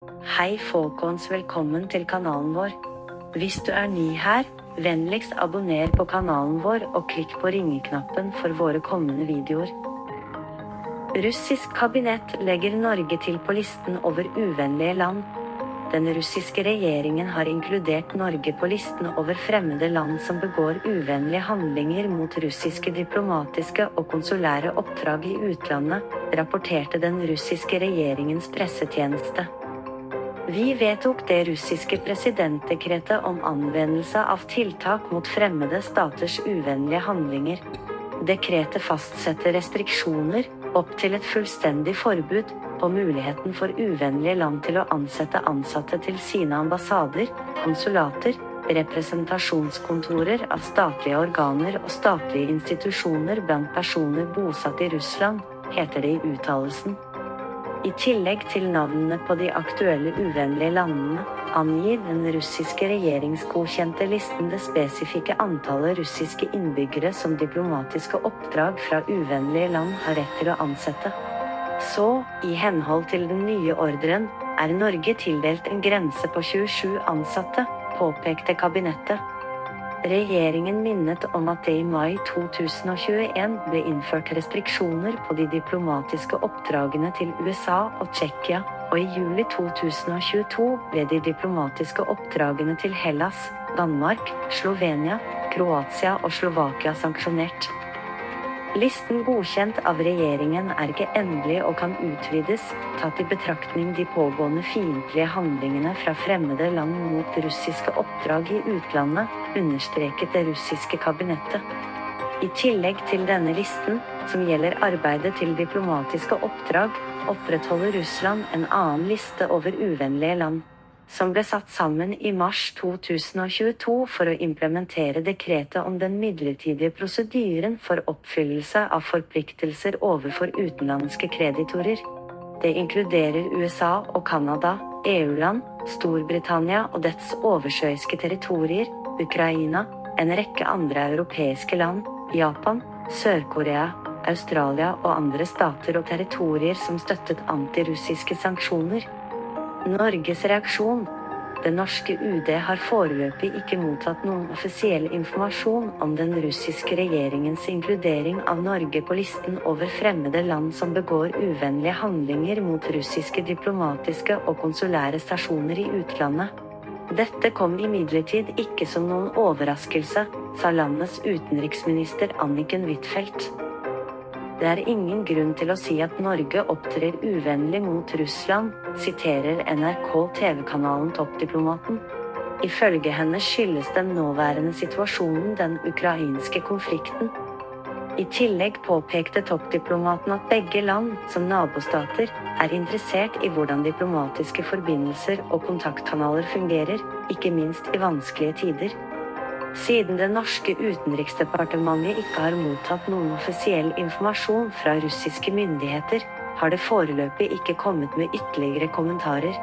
Hei folkens, velkommen til kanalen vår. Hvis du ny her, vennligst abonner på kanalen vår og klikk på ringeknappen for våre kommende videoer. Russisk kabinett legger Norge til på listen over uvennlige land. Den russiske regjeringen har inkludert Norge på listen over fremmede land som begår uvennlige handlinger mot russiske diplomatiske og konsulære oppdrag i utlandet, rapporterte den russiske regjeringens pressetjeneste. Vi vedtok det russiske presidentdekretet om anvendelse av tiltak mot fremmede staters uvennlige handlinger. Dekretet fastsetter restriksjoner, opp til et fullstendig forbud, på muligheten for uvennlige land til å ansette ansatte til sine ambassader, konsulater, representasjonskontorer av statlige organer og statlige institusjoner blant personer bosatt i Russland, heter det i uttalelsen. I tillegg til navnene på de aktuelle uvennlige landene, angir den russiske regjeringsgodkjente listen det spesifikke antallet russiske innbyggere som diplomatiske oppdrag fra uvennlige land har rett til å ansette. Så, i henhold til den nye ordren, Norge tildelt en grense på 27 ansatte, påpekte kabinettet. Regjeringen minnet om at det i mai 2021 ble innført restriksjoner på de diplomatiske oppdragene til USA og Tsjekkia, og i juli 2022 ble de diplomatiske oppdragene til Hellas, Danmark, Slovenia, Kroatia og Slovakia sanksjonert. Listen godkjent av regjeringen ikke endelig og kan utvides, tatt i betraktning de pågående fiendtlige handlingene fra fremmede land mot russiske oppdrag i utlandet, understreket det russiske kabinettet. I tillegg til denne listen, som gjelder arbeidet til diplomatiske oppdrag, opprettholder Russland en annen liste over uvennlige land, som ble satt sammen i mars 2022 for å implementere dekretet om den midlertidige prosedyren for oppfyllelse av forpliktelser overfor utenlandske kreditorer. Det inkluderer USA og Canada, EU-land, Storbritannia og dets oversjøiske territorier, Ukraina, en rekke andre europeiske land, Japan, Sør-Korea, Australia og andre stater og territorier som støttet antirussiske sanksjoner. Norges reaksjon. Det norske UD har foreløpig ikke mottatt noen offisiell informasjon om den russiske regjeringens inkludering av Norge på listen over fremmede land som begår uvennlige handlinger mot russiske diplomatiske og konsulære stasjoner i utlandet. Dette kom imidlertid ikke som noen overraskelse, sa landets utenriksminister Anniken Huitfeldt. Det ingen grunn til å si at Norge opptrer uvennlig mot Russland, siterer NRK TV-kanalen Toppdiplomaten. Ifølge henne skyldes den nåværende situasjonen den ukrainske konflikten. I tillegg påpekte Toppdiplomaten at begge land, som nabostater, interessert i hvordan diplomatiske forbindelser og kontaktkanaler fungerer, ikke minst i vanskelige tider. Siden det norske utenriksdepartementet ikke har mottatt noen offisiell informasjon fra russiske myndigheter, har det foreløpig ikke kommet med ytterligere kommentarer.